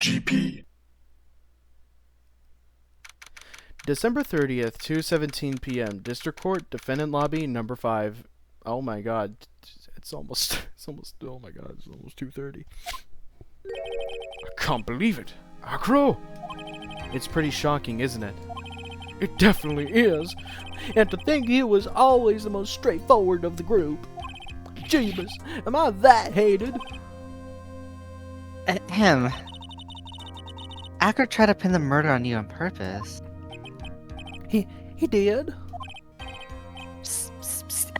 GP. December 30th, 2:17 p.m. District Court, Defendant Lobby, number 5. Oh my god. It's almost, oh my god, it's almost 2:30. I can't believe it. Acro! It's pretty shocking, isn't it? It definitely is. And to think he was always the most straightforward of the group. Jeebus, am I that hated? Him. Acker tried to pin the murder on you on purpose. He did? Psst, psst,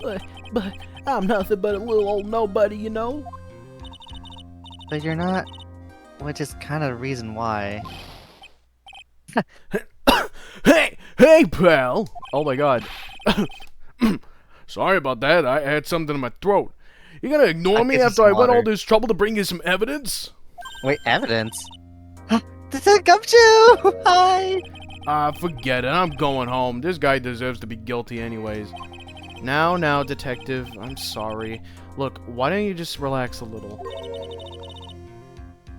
psst. But I'm nothing but a little old nobody, you know? But you're not, which is kind of the reason why. Hey, pal! Oh my god. Sorry about that, I had something in my throat. You gonna ignore me after I went all this trouble to bring you some evidence? Wait, evidence? This is Gumshoe! Hi! Forget it, I'm going home. This guy deserves to be guilty anyways. Now, detective, I'm sorry. Look, why don't you just relax a little?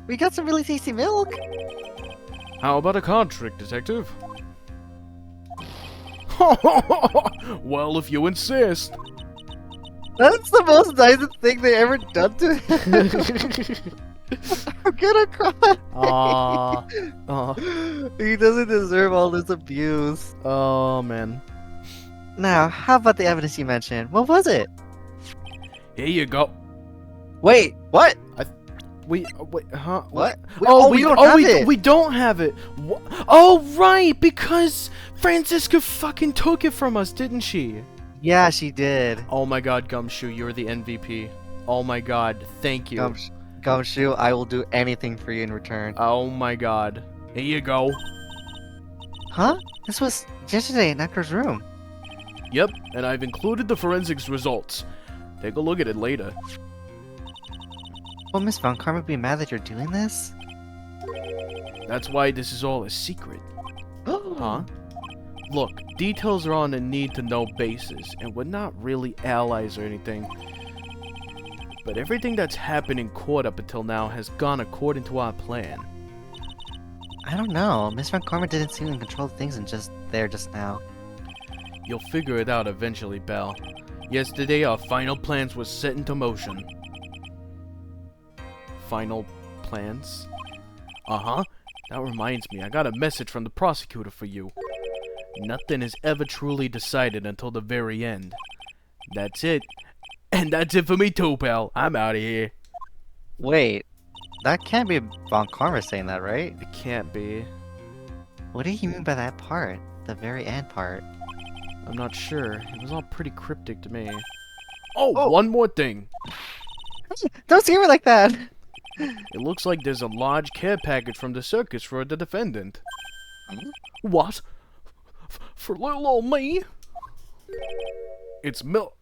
We got some really tasty milk! How about a card trick, detective? Well, if you insist. That's the most nicest thing they ever done to him! I'm gonna cry! He doesn't deserve all this abuse. Oh, man. Now, how about the evidence you mentioned? What was it? Here you go. Wait, what? Wait, huh? What? We don't have it. Oh, right, because Francisca fucking took it from us, didn't she? Yeah, she did. Oh my god, Gumshoe, you're the MVP. Oh my god, thank you. Gumshoe, I will do anything for you in return. Oh my god. Here you go. Huh? This was yesterday in Acker's room. Yep, and I've included the forensics results. Take a look at it later. Well, Miss Von Karma would be mad that you're doing this? That's why this is all a secret. Huh? Look, details are on a need-to-know basis, and we're not really allies or anything. But everything that's happened in court up until now has gone according to our plan. I don't know. Miss Von Karma didn't seem in control of things and just now. You'll figure it out eventually, Belle. Yesterday, our final plans were set into motion. Final plans? Uh-huh. That reminds me, I got a message from the prosecutor for you. Nothing is ever truly decided until the very end. That's it. And that's it for me too, pal. I'm out of here. Wait, that can't be Von Karma saying that, right? It can't be. What do you mean by that part? The very end part? I'm not sure. It was all pretty cryptic to me. Oh, one more thing. Don't scare me like that! It looks like there's a large care package from the circus for the defendant. Hmm? What? For little old me? It's milk.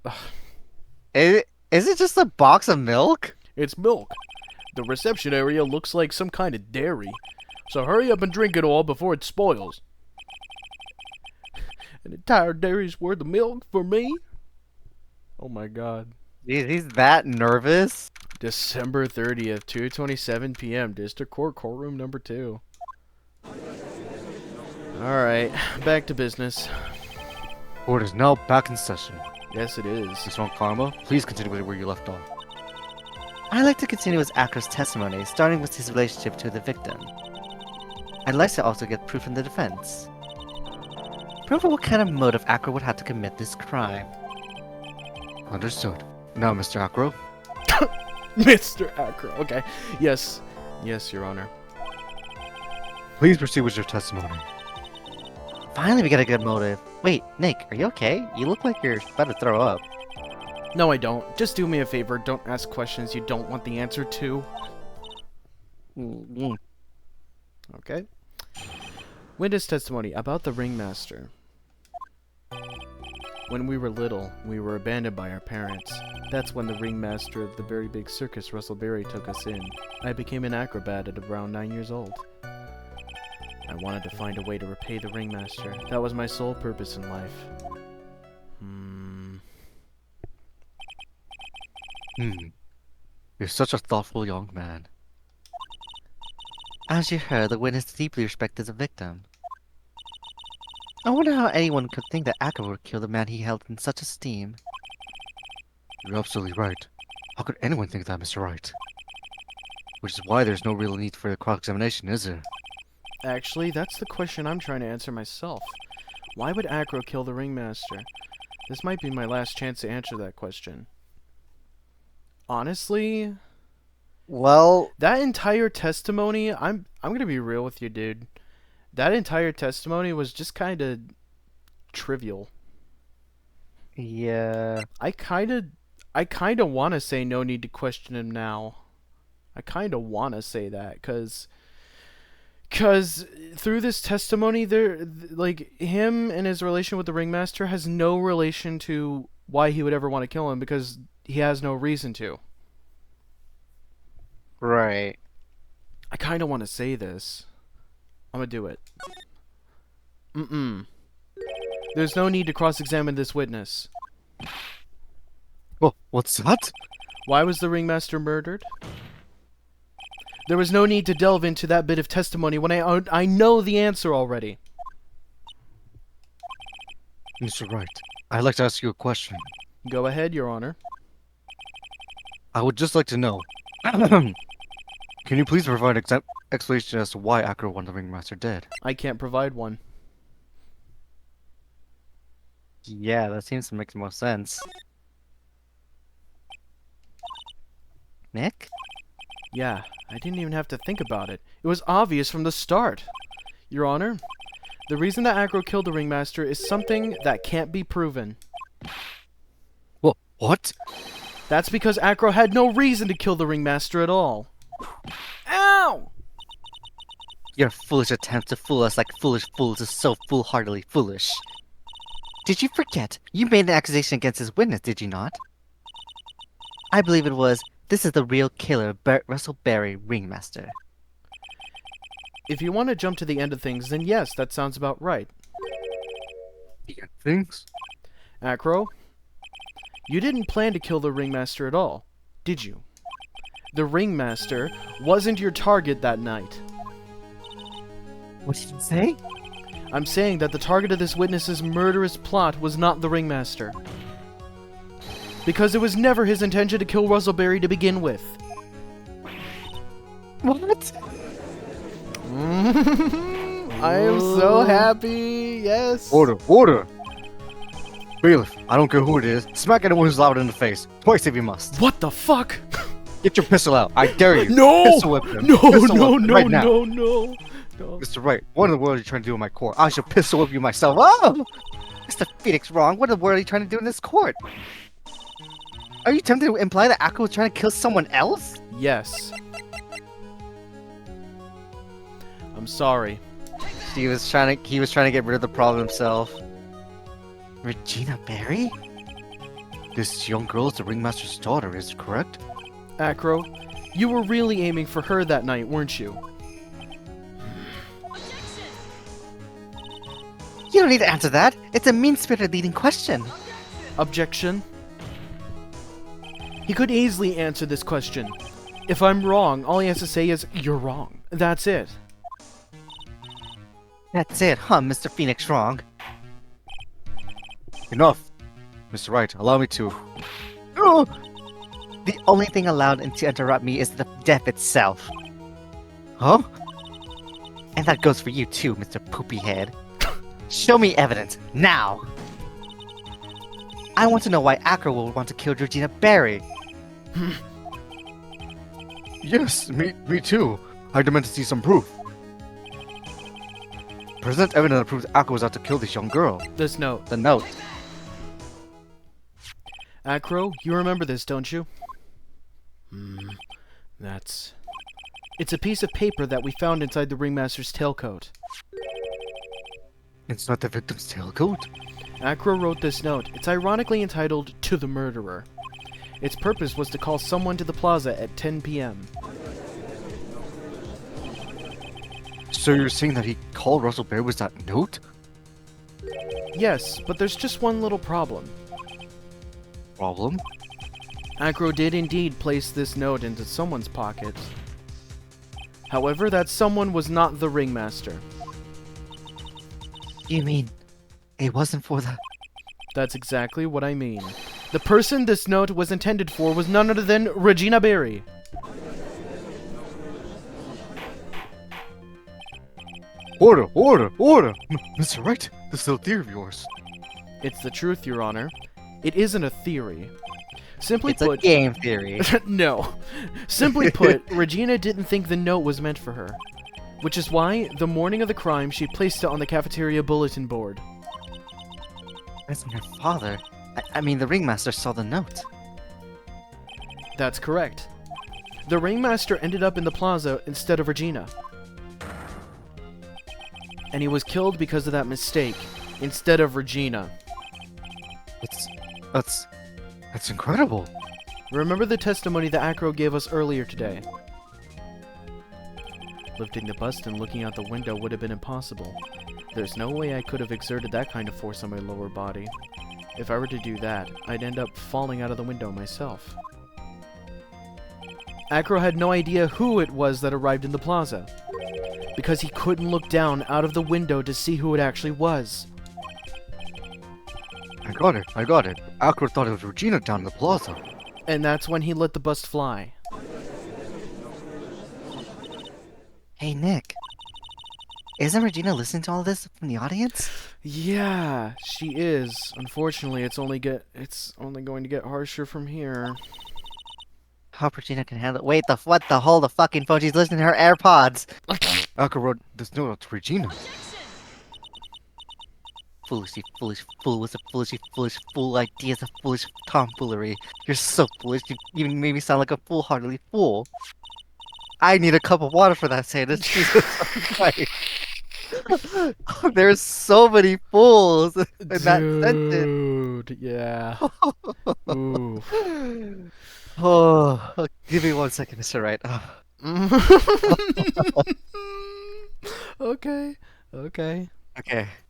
Is it just a box of milk? It's milk. The reception area looks like some kind of dairy. So hurry up and drink it all before it spoils. An entire dairy's worth of milk for me? Oh my god. He's that nervous? December 30th, 2:27 p.m. District Court, courtroom number 2. Alright, back to business. Court is now back in session. Yes, it is. Miss Von Karma, please continue with where you left off. I'd like to continue with Acker's testimony, starting with his relationship to the victim. I'd like to also get proof from the defense. Proof of what kind of motive Acker would have to commit this crime. Understood. Now, Mr. Acro. Mr. Acro, okay. Yes, Your Honor. Please proceed with your testimony. Finally, we got a good motive. Wait, Nick, are you okay? You look like you're about to throw up. No, I don't. Just do me a favor. Don't ask questions you don't want the answer to. Okay. Witness testimony about the ringmaster. When we were little, we were abandoned by our parents. That's when the ringmaster of the very big circus, Russell Berry, took us in. I became an acrobat at around 9 years old. I wanted to find a way to repay the ringmaster. That was my sole purpose in life. You're such a thoughtful young man. As you heard, the witness deeply respected the victim. I wonder how anyone could think that Akira would kill the man he held in such esteem. You're absolutely right. How could anyone think that, Mr. Wright? Which is why there's no real need for a cross-examination, is there? Actually, that's the question I'm trying to answer myself. Why would Acro kill the ringmaster? This might be my last chance to answer that question. Honestly, Well, that entire testimony, I'm gonna be real with you, dude. That entire testimony was just kind of trivial. yeah. I kind of want to say no need to question him now. I kind of want to say that cuz through this testimony like him and his relation with the ringmaster has no relation to why he would ever want to kill him because he has no reason to. Right. I kind of want to say this. I'm going to do it. There's no need to cross-examine this witness. Well, what's that? Why was the ringmaster murdered? There was no need to delve into that bit of testimony when I know the answer already. Mr. Wright, I'd like to ask you a question. Go ahead, Your Honor. I would just like to know. Can you please provide an explanation as to why Akira wanted the Ringmaster dead? I can't provide one. Yeah, that seems to make the most sense. Nick? Yeah, I didn't even have to think about it. It was obvious from the start. Your Honor, the reason that Acro killed the ringmaster is something that can't be proven. Well, what? That's because Acro had no reason to kill the ringmaster at all. Ow! Your foolish attempt to fool us like foolish fools is so foolhardily foolish. Did you forget? You made an accusation against his witness, did you not? I believe it was, this is the real killer, Russell Berry, Ringmaster. If you want to jump to the end of things, then yes, that sounds about right. The end things? Acro, you didn't plan to kill the ringmaster at all, did you? The ringmaster wasn't your target that night. What did you say? I'm saying that the target of this witness's murderous plot was not the ringmaster. Because it was never his intention to kill Russell Berry to begin with. What? I am so happy, yes. Order! Order! Bailiff, I don't care who it is. Smack anyone who's loud in the face. Twice if you must. What the fuck? Get your pistol out. I dare you. No! Pistol whip him. No, Pistol no, whip him no, right now. no. Mr. Wright, what in the world are you trying to do in my court? I shall pistol whip you myself. Oh! Mr. Phoenix wrong. What in the world are you trying to do in this court? Are you attempting to imply that Akko was trying to kill someone else? Yes. I'm sorry. He was trying to get rid of the problem himself. Regina Berry? This young girl is the ringmaster's daughter, is it correct? Acro, you were really aiming for her that night, weren't you? You don't need to answer that. It's a mean-spirited leading question. Objection. He could easily answer this question. If I'm wrong, all he has to say is, "You're wrong." That's it. That's it, huh, Mr. Phoenix wrong? Enough! Mr. Wright, allow me to... Oh! The only thing allowed to interrupt me is the death itself. Huh? And that goes for you too, Mr. Poopyhead. Show me evidence, now! I want to know why Akro will want to kill Regina Berry. Yes, me too. I demand to see some proof. Present evidence that proves Akko was out to kill this young girl. This note. The note. Acro, you remember this, don't you? It's a piece of paper that we found inside the ringmaster's tailcoat. It's not the victim's tailcoat? Acro wrote this note. It's ironically entitled, "To the Murderer." Its purpose was to call someone to the plaza at 10 p.m. So you're saying that he called Russell Berry with that note? Yes, but there's just one little problem. Problem? Acro did indeed place this note into someone's pocket. However, that someone was not the ringmaster. You mean it wasn't for the... That's exactly what I mean. The person this note was intended for was none other than Regina Berry. Order, order, order! Mr. Wright, this little theory of yours. It's the truth, Your Honor. It isn't a theory. Simply It's a put... game theory. No. Simply put, Regina didn't think the note was meant for her. Which is why, the morning of the crime, she placed it on the cafeteria bulletin board. Wasn't her father? I mean, the ringmaster saw the note. That's correct. The ringmaster ended up in the plaza instead of Regina. And he was killed because of that mistake, instead of Regina. That's incredible. Remember the testimony that Acro gave us earlier today? Lifting the bust and looking out the window would have been impossible. There's no way I could have exerted that kind of force on my lower body. If I were to do that, I'd end up falling out of the window myself. Acro had no idea who it was that arrived in the plaza, because he couldn't look down out of the window to see who it actually was. I got it. Acro thought it was Regina down in the plaza. And that's when he let the bust fly. Hey, Nick. Isn't Regina listening to all this from the audience? Yeah, she is. Unfortunately, it's only going to get harsher from here. Hope Regina can handle it. Wait, what the hold the fucking phone? She's listening to her AirPods. Acro wrote this note out to Regina. Foolish fool with a fool ideas of foolish tomfoolery. You're so foolish, you even made me sound like a foolhardily fool. I need a cup of water for that sentence. Jesus Christ. There's so many fools in that sentence. Dude, yeah. Ooh. Oh, give me 1 second, Mr. Wright. Okay. Okay.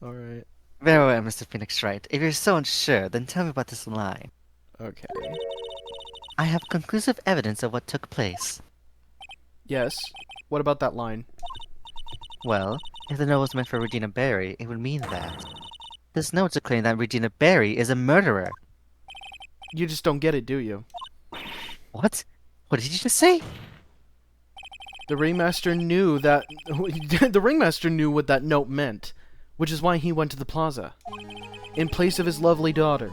Alright. Very well, Mr. Phoenix Wright. If you're so unsure, then tell me about this line. Okay. I have conclusive evidence of what took place. Yes. What about that line? Well, if the note was meant for Regina Berry, it would mean that. This note's a claim that Regina Berry is a murderer. You just don't get it, do you? What? What did you just say? The ringmaster knew that... the ringmaster knew what that note meant, which is why he went to the plaza, in place of his lovely daughter.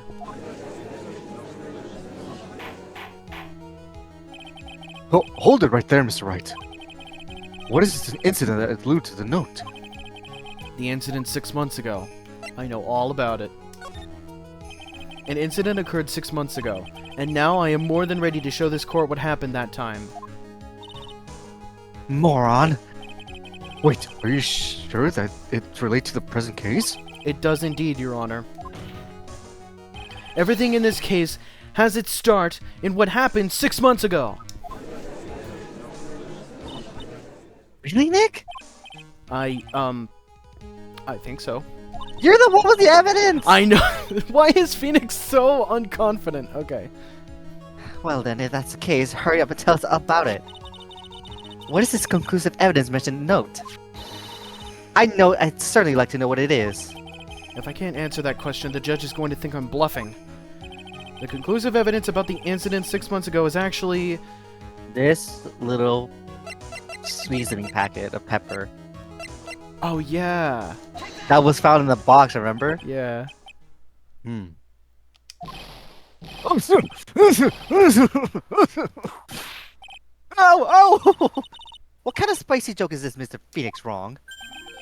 Oh, hold it right there, Mr. Wright. What is this incident that alluded to the note? The incident 6 months ago. I know all about it. An incident occurred 6 months ago, and now I am more than ready to show this court what happened that time. Moron! Wait, are you sure that it relates to the present case? It does indeed, Your Honor. Everything in this case has its start in what happened 6 months ago. Really, Nick? I think so. You're the one with the evidence! I know. Why is Phoenix so unconfident? Okay. Well then, if that's the case, hurry up and tell us about it. What is this conclusive evidence mentioned in the note? I'd certainly like to know what it is. If I can't answer that question, the judge is going to think I'm bluffing. The conclusive evidence about the incident 6 months ago is actually... This little seasoning packet of pepper. Oh, yeah. That was found in the box, remember? Yeah. Oh! What kind of spicy joke is this, Mr. Phoenix Wrong?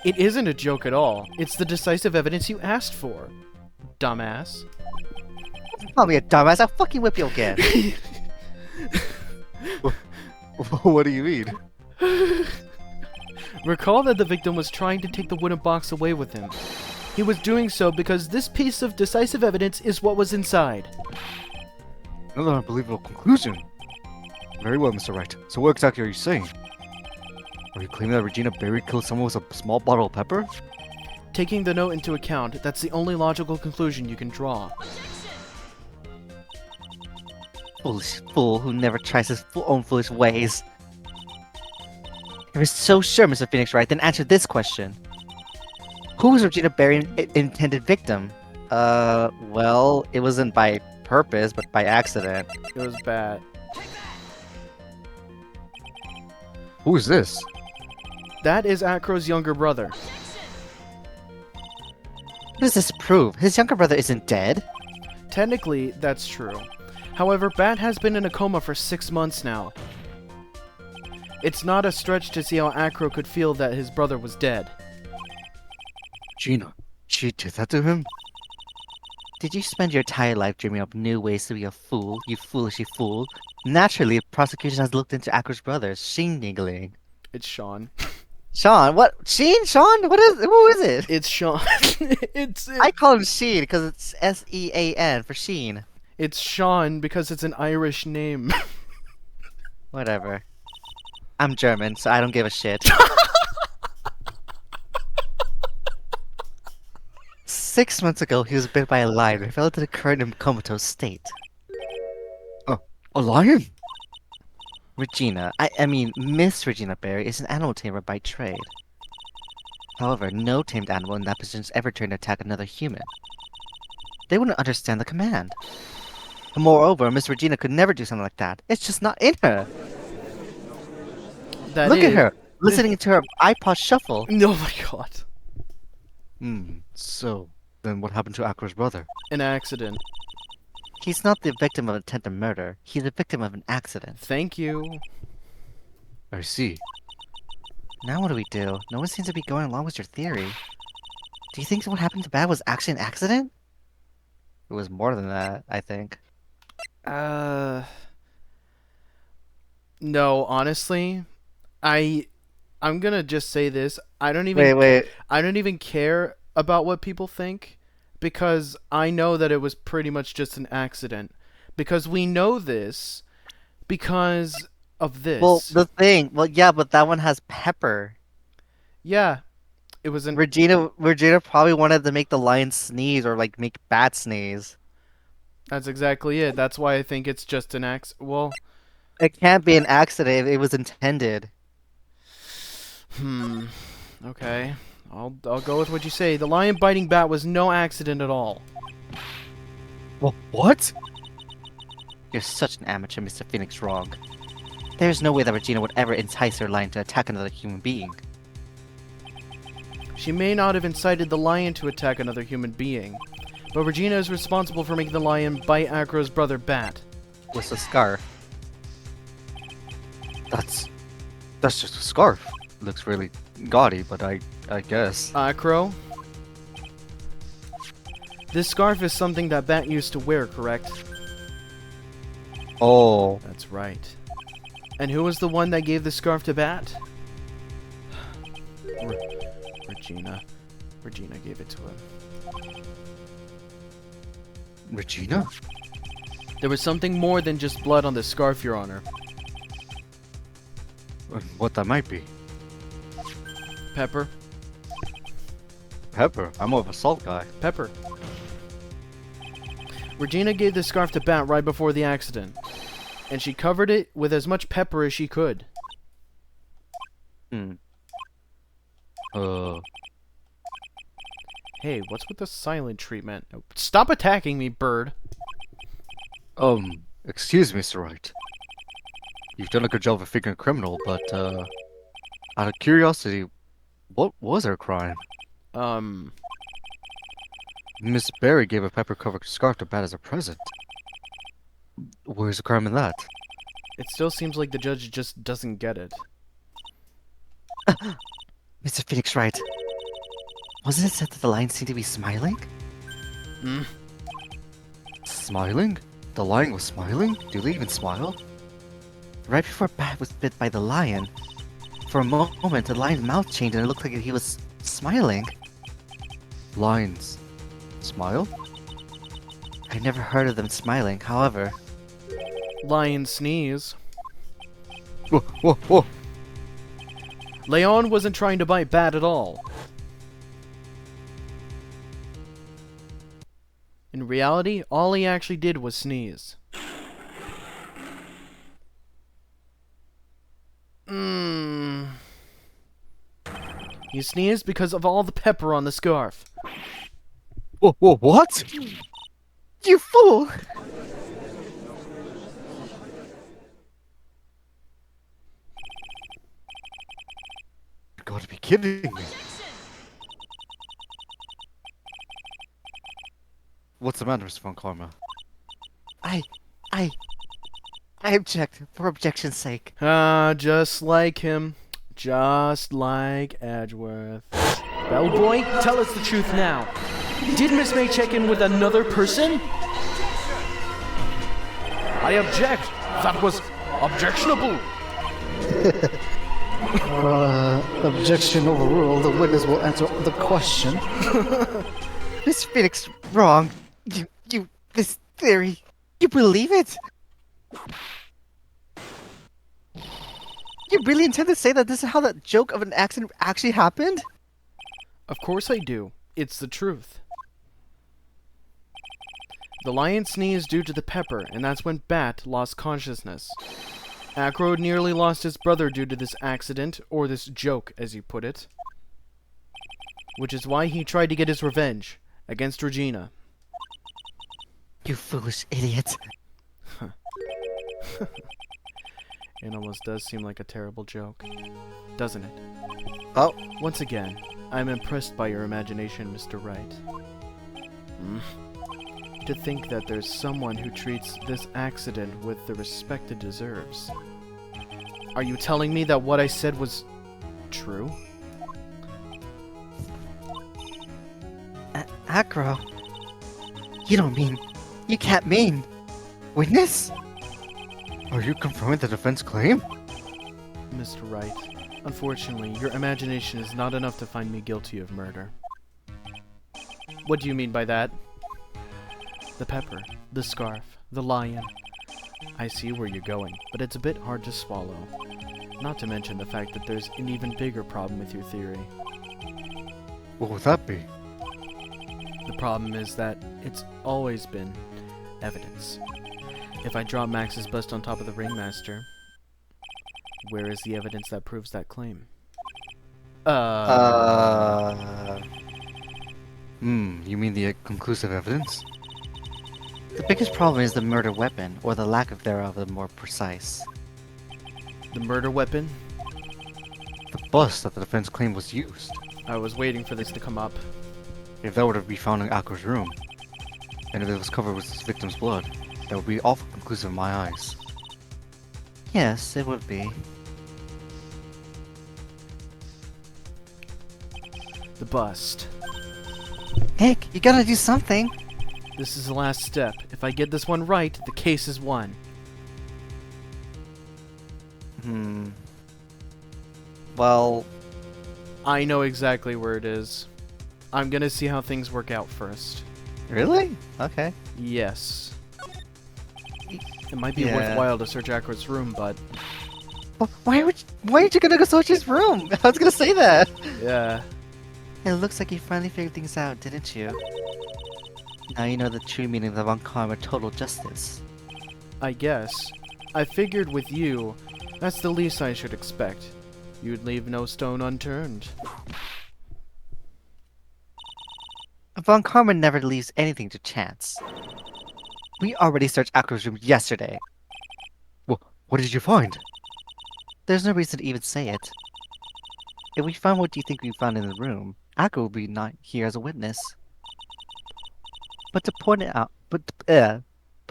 It isn't a joke at all. It's the decisive evidence you asked for. Dumbass. Call me a dumbass, I'll fucking whip you again. What do you mean? Recall that the victim was trying to take the wooden box away with him. He was doing so because this piece of decisive evidence is what was inside. Another unbelievable conclusion. Very well, Mr. Wright. So what exactly are you saying? Are you claiming that Regina Berry killed someone with a small bottle of pepper? Taking the note into account, that's the only logical conclusion you can draw. Foolish fool who never tries his own foolish ways. If you're so sure, Mr. Phoenix Wright, then answer this question. Who was Regina Berry's intended victim? Well, it wasn't by purpose, but by accident. It was bad. Who is this? That is Acro's younger brother. What does this prove? His younger brother isn't dead. Technically, that's true. However, Bat has been in a coma for 6 months now. It's not a stretch to see how Acro could feel that his brother was dead. Gina, she did that to him? Did you spend your entire life dreaming up new ways to be a fool, you foolishly fool? Naturally, prosecution has looked into Acro's brother, Sheen Niggling. It's Sean. Sean, what? Sheen? Sean? Who is it? It's Sean. it's I call him Sheen because it's S-E-A-N for Sheen. It's Sean because it's an Irish name. Whatever. I'm German, so I don't give a shit. 6 months ago, he was bit by a lion and fell into the current comatose state. A lion? Regina, I mean, Miss Regina Berry is an animal tamer by trade. However, no tamed animal in that position is ever trained to attack another human. They wouldn't understand the command. And moreover, Miss Regina could never do something like that. It's just not in her. Look at her, listening to her iPod shuffle. Oh my god. So, then what happened to Acro's brother? An accident. He's not the victim of attempted murder. He's the victim of an accident. Thank you. I see. Now what do we do? No one seems to be going along with your theory. Do you think what happened to Bad was actually an accident? It was more than that, I think. No, honestly, I'm gonna just say this. I don't even Wait. I don't even care about what people think because I know that it was pretty much just an accident. Because we know this because of this. Well, yeah, but that one has pepper. Yeah, it was an Regina probably wanted to make the lion sneeze or like make Bat sneeze. That's exactly it. That's why I think it's just an Well, It can't be an accident if it was intended. okay. I'll go with what you say. The lion biting Bat was no accident at all. Well, what? You're such an amateur, Mr. Phoenix Wrong. There's no way that Regina would ever entice her lion to attack another human being. She may not have incited the lion to attack another human being, but Regina is responsible for making the lion bite Acro's brother Bat. With a scarf. That's just a scarf. Looks really gaudy, but I guess. Acro? This scarf is something that Bat used to wear, correct? Oh. That's right. And who was the one that gave the scarf to Bat? Regina. Regina gave it to him. Regina? There was something more than just blood on the scarf, Your Honor. What that might be. Pepper. Pepper. I'm more of a salt guy. Pepper. Regina gave the scarf to Bat right before the accident, and she covered it with as much pepper as she could. Hey, what's with the silent treatment? Stop attacking me, bird. Excuse me, Mr. Wright. You've done a good job of figuring a criminal, but, out of curiosity, what was her crime? Miss Berry gave a pepper-covered scarf to Bat as a present. Where's the crime in that? It still seems like the judge just doesn't get it. Mr. Phoenix Wright. Wasn't it said that the lion seemed to be smiling? Smiling? The lion was smiling? Do they even smile? Right before Bat was bit by the lion, for a moment the lion's mouth changed and it looked like he was smiling. Lions smile? I never heard of them smiling, however. Lion sneeze. Whoa. Leon wasn't trying to bite Bat at all. In reality, all he actually did was sneeze. He sneezed because of all the pepper on the scarf. Whoa, what? You fool! You gotta be kidding me. What's the matter, Mr. Von Karma? I object for objection's sake. Just like him. Just like Edgeworth. Bellboy, tell us the truth now. Did Miss May check in with another person? I object. That was objectionable. Objection overruled. The witness will answer the question. Miss Phoenix, wrong. This theory, you believe it? You really intend to say that this is how that joke of an accident actually happened? Of course I do. It's the truth. The lion sneezed due to the pepper, and that's when Bat lost consciousness. Acro nearly lost his brother due to this accident, or this joke, as you put it. Which is why he tried to get his revenge against Regina. You foolish idiot. It almost does seem like a terrible joke, doesn't it? Oh. Once again, I'm impressed by your imagination, Mr. Wright. To think that there's someone who treats this accident with the respect it deserves. Are you telling me that what I said was true? Acro. You can't mean. Witness? Are you confirming the defense claim? Mr. Wright, unfortunately, your imagination is not enough to find me guilty of murder. What do you mean by that? The pepper, the scarf, the lion. I see where you're going, but it's a bit hard to swallow. Not to mention the fact that there's an even bigger problem with your theory. What would that be? The problem is that it's always been evidence. If I drop Max's bust on top of the ringmaster, where is the evidence that proves that claim? You mean the conclusive evidence? The biggest problem is the murder weapon, or the lack of thereof, the more precise. The murder weapon? The bus that the defense claimed was used. I was waiting for this to come up. If that were to be found in Acro's room, and if it was covered with his victim's blood, that would be awful conclusive in my eyes. Yes, it would be. The bust. Nick, you gotta do something. This is the last step. If I get this one right, the case is won. Well, I know exactly where it is. I'm gonna see how things work out first. really? Okay. Yes. It might be Yeah. worthwhile to search Ackroyd's room, but... Why aren't you gonna go search his room? I was gonna say that. yeah. It looks like you finally figured things out, didn't you? Now you know the true meaning of the Von Karma total justice. I guess. I figured with you, that's the least I should expect. You'd leave no stone unturned. Von Karma never leaves anything to chance. We already searched Acro's room yesterday. What did you find? There's no reason to even say it. If we found what you think we found in the room, Acro will be not here as a witness. But to point it out, but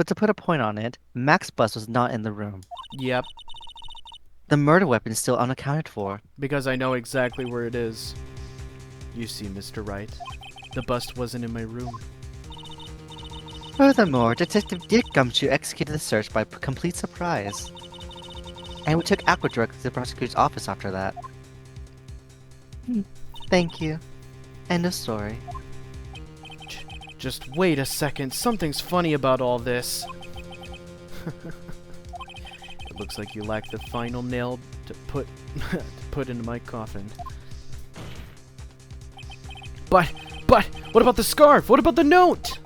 to put a point on it, Mac's bus was not in the room. Yep, The murder weapon is still unaccounted for. because I know exactly where it is. You see, Mr. Wright, the bust wasn't in my room. Furthermore, Detective Dick Gumshoe executed the search by complete surprise. And we took Acro directly to the prosecutor's office after that. Thank you. End of story. Just wait a second, something's funny about all this. It looks like you lack the final nail to put into my coffin. But what about the scarf? What about the note?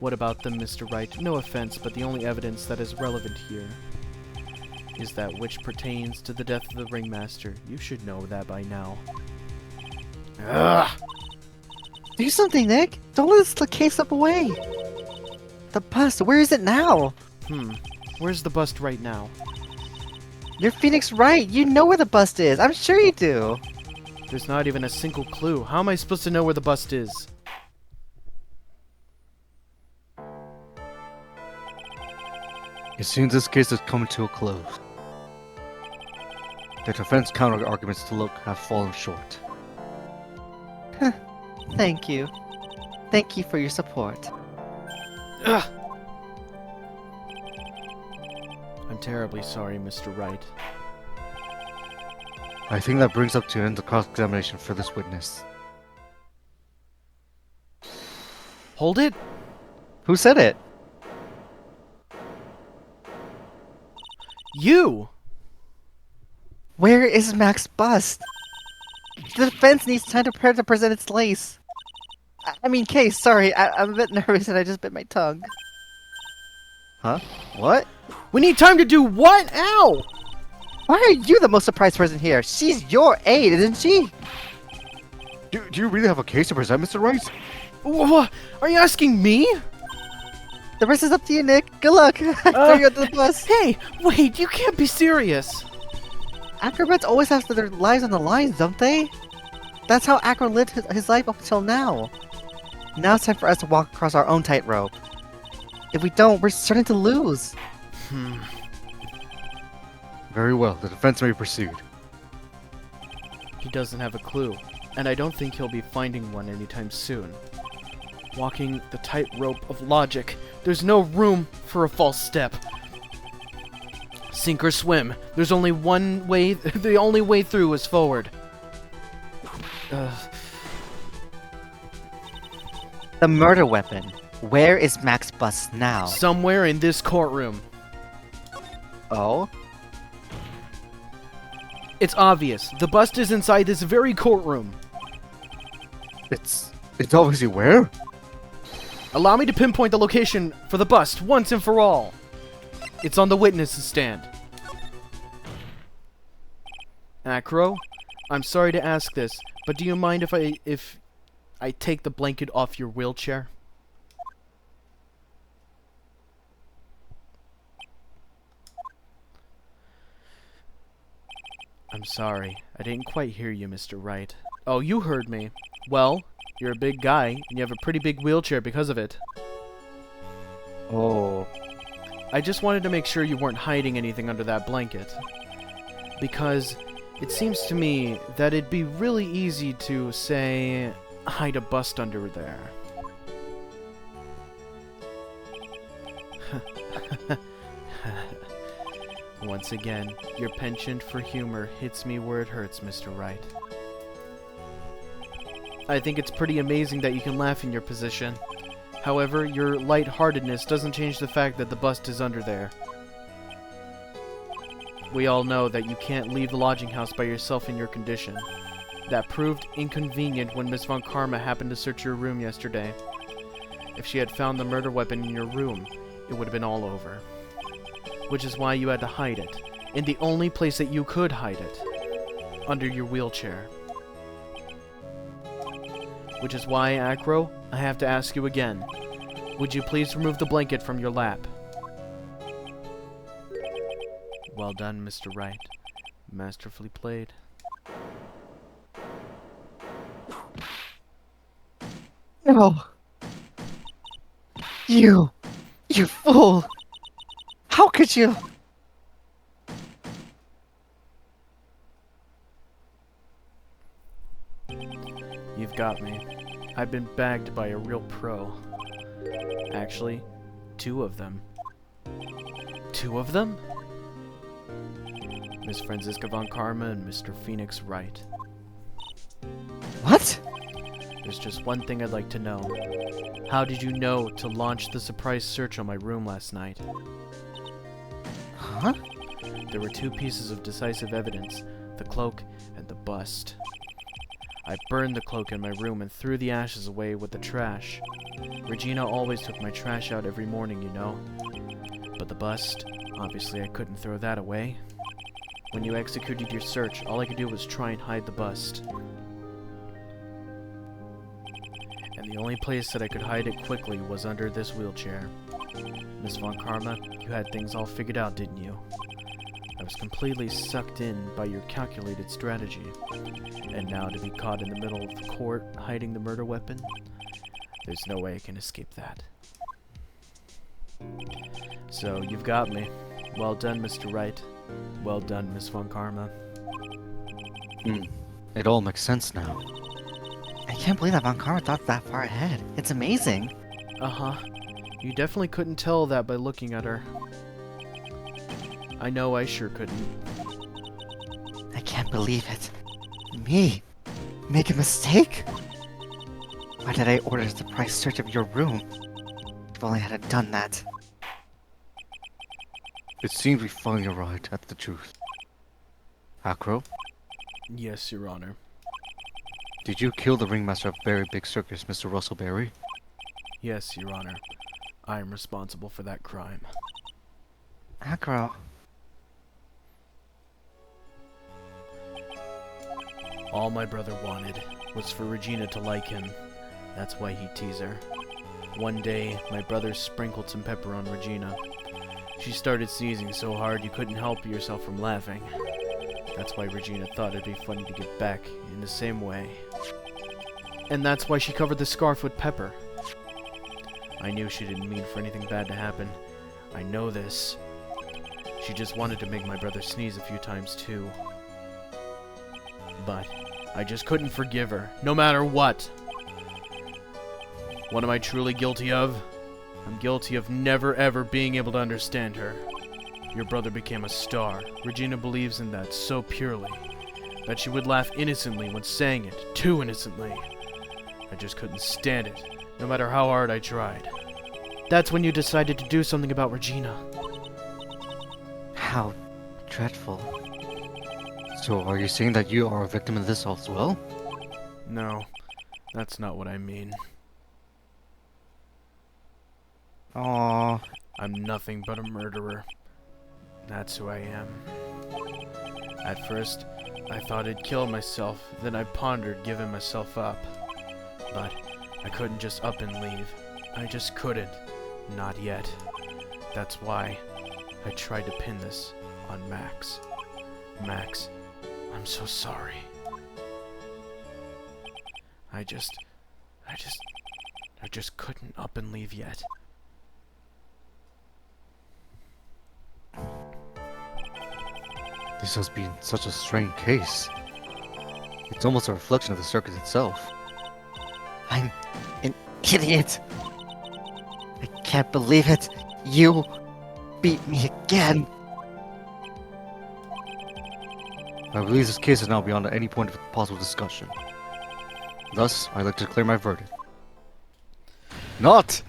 What about them, Mr. Wright? No offense, but the only evidence that is relevant here is that which pertains to the death of the ringmaster. You should know that by now. Ugh. Do something, Nick! Don't let this case slip away! The bust, where is it now? Where's the bust right now? You're Phoenix right! You know where the bust is! I'm sure you do! There's not even a single clue. How am I supposed to know where the bust is? It seems this case has come to a close. The defense counter-arguments to look have fallen short. Thank you. Thank you for your support. Ugh. I'm terribly sorry, Mr. Wright. I think that brings up to an end the cross-examination for this witness. Hold it? Who said it? You! Where is Mac's bust? The defense needs time to prepare to present its case. Case, sorry, I'm a bit nervous and I just bit my tongue. Huh? What? We need time to do what? Ow! Why are you the most surprised person here? She's your aide, isn't she? Do you really have a case to present, Mr. Wright? What? Are you asking me? The rest is up to you, Nick. Good luck. Throw you under the bus. Hey, wait, you can't be serious. Acrobats always have their lives on the line, don't they? That's how Acro lived his life up until now. Now it's time for us to walk across our own tightrope. If we don't, we're starting to lose. Very well, the defense may proceed. He doesn't have a clue, and I don't think he'll be finding one anytime soon. Walking the tightrope of logic, there's no room for a false step. Sink or swim. There's only one way. The only way through is forward. The murder weapon. Where is Mac's bust now? Somewhere in this courtroom. Oh? It's obvious. The bust is inside this very courtroom. It's obviously where? Allow me to pinpoint the location for the bust once and for all. It's on the witness's stand. Acro, I'm sorry to ask this, but do you mind if I take the blanket off your wheelchair? I'm sorry. I didn't quite hear you, Mr. Wright. Oh, you heard me. Well, you're a big guy, and you have a pretty big wheelchair because of it. Oh. I just wanted to make sure you weren't hiding anything under that blanket. Because it seems to me that it'd be really easy to, say, hide a bust under there. Once again, your penchant for humor hits me where it hurts, Mr. Wright. I think it's pretty amazing that you can laugh in your position. However, your lightheartedness doesn't change the fact that the bust is under there. We all know that you can't leave the lodging house by yourself in your condition. That proved inconvenient when Miss Von Karma happened to search your room yesterday. If she had found the murder weapon in your room, it would have been all over. Which is why you had to hide it, in the only place that you could hide it, under your wheelchair. Which is why, Acro, I have to ask you again. Would you please remove the blanket from your lap? Well done, Mr. Wright. Masterfully played. No. You fool. How could you? You've got me. I've been bagged by a real pro. Actually, 2 of them. 2 of them? Miss Franziska Von Karma and Mr. Phoenix Wright. What? There's just one thing I'd like to know. How did you know to launch the surprise search on my room last night? Huh? There were 2 pieces of decisive evidence, the cloak and the bust. I burned the cloak in my room and threw the ashes away with the trash. Regina always took my trash out every morning, you know. But the bust, obviously I couldn't throw that away. When you executed your search, all I could do was try and hide the bust. The only place that I could hide it quickly was under this wheelchair. Miss Von Karma, you had things all figured out, didn't you? I was completely sucked in by your calculated strategy. And now to be caught in the middle of the court, hiding the murder weapon? There's no way I can escape that. So, you've got me. Well done, Mr. Wright. Well done, Miss Von Karma. It all makes sense now. I can't believe that Von Karma thought that far ahead. It's amazing. Uh-huh. You definitely couldn't tell that by looking at her. I know I sure couldn't. I can't believe it. Me? Make a mistake? Why did I order a surprise search of your room? If only I had done that. It seems we finally arrived at the truth. Acro, Yes, Your Honor. did you kill the ringmaster of Berry Big Circus, Mr. Russell Berry? Yes, Your Honor. I am responsible for that crime. Acro. All my brother wanted was for Regina to like him. That's why he'd tease her. One day, my brother sprinkled some pepper on Regina. She started sneezing so hard you couldn't help yourself from laughing. That's why Regina thought it'd be funny to get back in the same way. And that's why she covered the scarf with pepper. I knew she didn't mean for anything bad to happen. I know this. She just wanted to make my brother sneeze a few times too. But I just couldn't forgive her, no matter what. What am I truly guilty of? I'm guilty of never ever being able to understand her. Your brother became a star. Regina believes in that so purely that she would laugh innocently when saying it, too innocently. I just couldn't stand it, no matter how hard I tried. That's when you decided to do something about Regina. How dreadful. So are you saying that you are a victim of this as well? No, that's not what I mean. Aww. I'm nothing but a murderer. That's who I am. At first, I thought I'd kill myself, then I pondered giving myself up. But I couldn't just up and leave. I just couldn't. Not yet. That's why I tried to pin this on Max. Max, I'm so sorry. I just couldn't up and leave yet. This has been such a strange case. It's almost a reflection of the circus itself. I'm an idiot. I can't believe it. You beat me again. I believe this case is now beyond any point of possible discussion. Thus, I'd like to declare my verdict. Not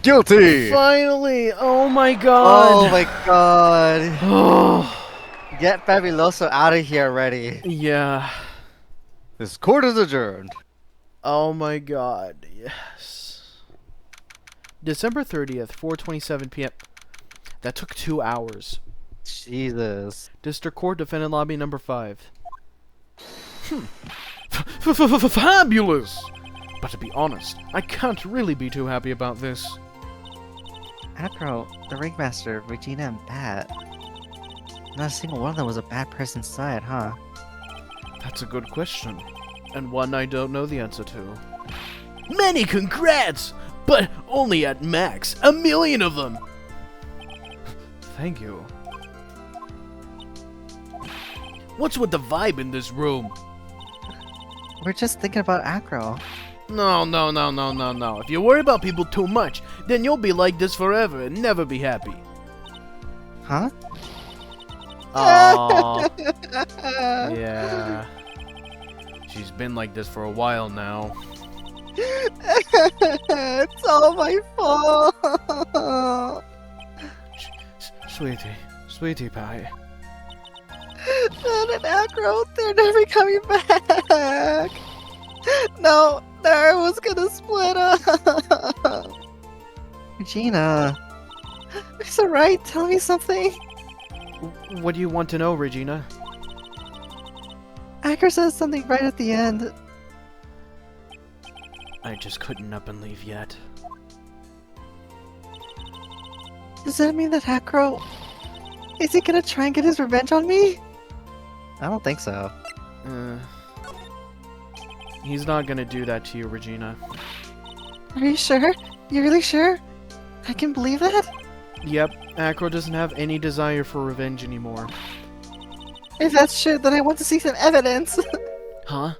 guilty! Finally! Oh my god! Oh my god. Oh. Get Fabuloso out of here already. Yeah. This court is adjourned. Oh my god. Yes. December 30th, 4:27 p.m. That took 2 hours. Jesus. District Court, Defendant Lobby number 5. Fabulous! But to be honest, I can't really be too happy about this. Acro, the Ringmaster, Regina, and Pat. Not a single one of them was a bad person inside, huh? That's a good question, and one I don't know the answer to. Many congrats! But only at max, 1 million of them! Thank you. What's with the vibe in this room? We're just thinking about Acro. No. If you worry about people too much, then you'll be like this forever and never be happy. Huh? Aww. Yeah. She's been like this for a while now. It's all my fault. Sweetie pie. Pat and Acro, they're never coming back. No, everyone's gonna split up. Regina, it's alright. Tell me something. What do you want to know, Regina? Acro says something right at the end. I just couldn't up and leave yet. Does that mean that Acro... Is he gonna try and get his revenge on me? I don't think so. He's not gonna do that to you, Regina. Are you sure? You really sure? I can believe that? Yep, Acro doesn't have any desire for revenge anymore. If that's true, then I want to see some evidence. Huh?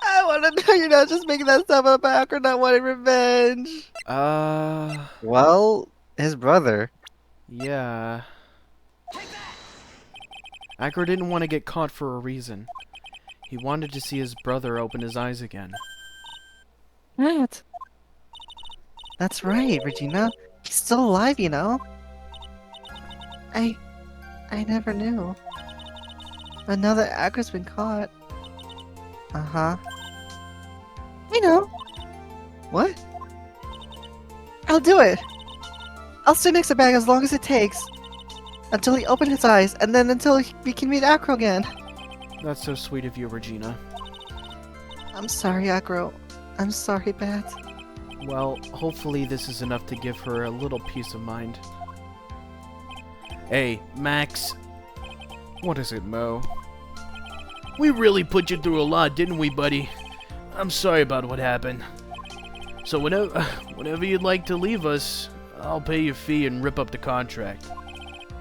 I want to know you're not just making that stuff up about Acro not wanting revenge. Well, his brother. Yeah. Acro didn't want to get caught for a reason. He wanted to see his brother open his eyes again. What? That's right, Regina. He's still alive, you know? I never knew. But now that Acro's been caught... Uh-huh. I know. What? I'll do it! I'll stay next to Bag as long as it takes. Until he opens his eyes, and then until we can meet Acro again. That's so sweet of you, Regina. I'm sorry, Acro. I'm sorry, Bat. Well, hopefully this is enough to give her a little peace of mind. Hey, Max. What is it, Mo? We really put you through a lot, didn't we, buddy? I'm sorry about what happened. So whenever you'd like to leave us, I'll pay your fee and rip up the contract.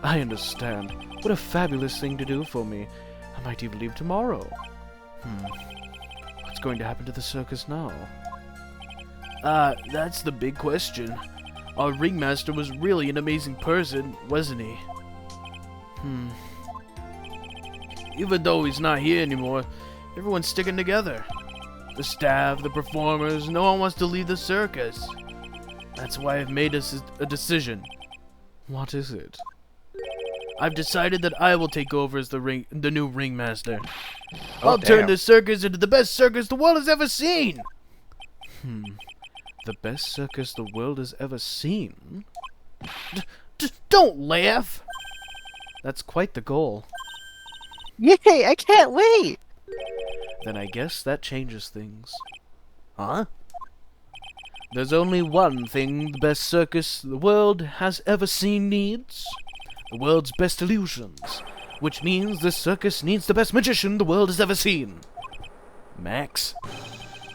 I understand. What a fabulous thing to do for me. I might even leave tomorrow. What's going to happen to the circus now? That's the big question. Our ringmaster was really an amazing person, wasn't he? Even though he's not here anymore, everyone's sticking together. The staff, the performers, no one wants to leave the circus. That's why I've made a decision. What is it? I've decided that I will take over as the new ringmaster. I'll turn the circus into the best circus the world has ever seen. The best circus the world has ever seen? Don't laugh! That's quite the goal. Yay! I can't wait! Then I guess that changes things. Huh? There's only one thing the best circus the world has ever seen needs. The world's best illusions. Which means this circus needs the best magician the world has ever seen. Max,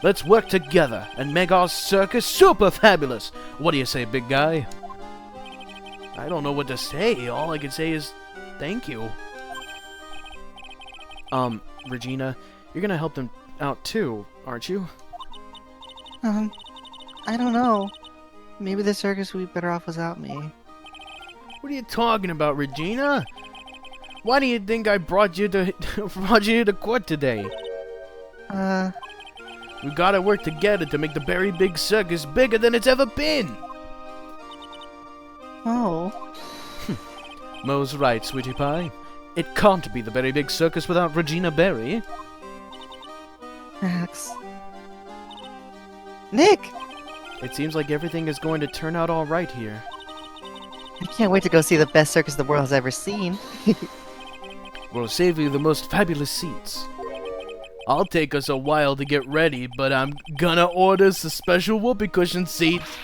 let's work together and make our circus super fabulous. What do you say, big guy? I don't know what to say. All I can say is thank you. Regina, you're gonna help them out too, aren't you? I don't know. Maybe the circus would be better off without me. What are you talking about, Regina? Why do you think I brought you to to court today? We gotta work together to make the very big circus bigger than it's ever been. Oh. Mo's right, sweetie pie. It can't be the very big circus without Regina Berry. Max. Nick! It seems like everything is going to turn out all right here. I can't wait to go see the best circus the world has ever seen. We'll save you the most fabulous seats. I'll take us a while to get ready, but I'm gonna order some special whoopee cushion seats.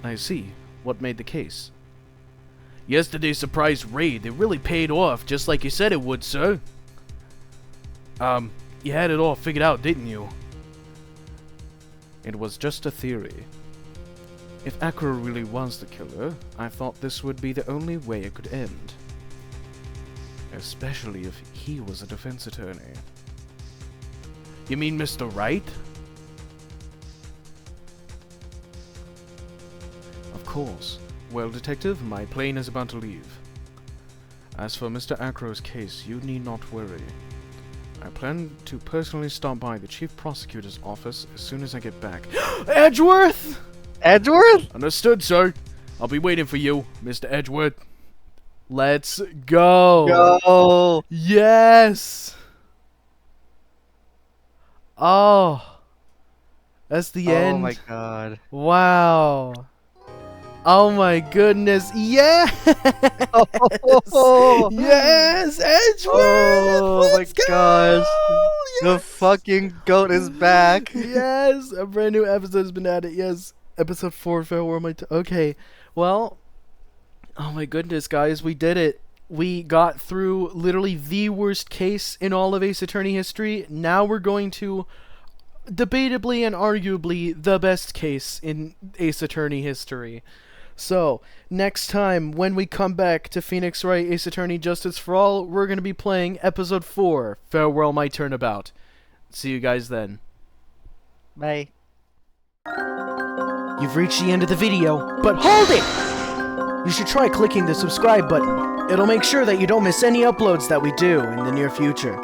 I see. What made the case? Yesterday's surprise raid, it really paid off, just like you said it would, sir. You had it all figured out, didn't you? It was just a theory. If Acro really was the killer, I thought this would be the only way it could end. Especially if he was a defense attorney. You mean Mr. Wright? Of course. Well, Detective, my plane is about to leave. As for Mr. Acro's case, you need not worry. I plan to personally stop by the Chief Prosecutor's office as soon as I get back. Edgeworth! Edgeworth? Understood, sir. I'll be waiting for you, Mr. Edgeworth. Let's go! Go! Yes! Oh! That's the Oh end. my god. Wow. Oh my goodness. Yes. Oh, Yes, Edgeworth. oh my Let's go! gosh. The Yes. fucking goat is back. Yes, a brand new episode has been added. Yes, episode 4. Farewell, okay. Well, oh my goodness, guys, we did it. We got through literally the worst case in all of Ace Attorney history. Now we're going to debatably and arguably the best case in Ace Attorney history. So, next time when we come back to Phoenix Wright Ace Attorney Justice for All, we're going to be playing episode 4, Farewell My Turnabout. See you guys then. Bye. You've reached the end of the video, but hold it! You should try clicking the subscribe button. It'll make sure that you don't miss any uploads that we do in the near future.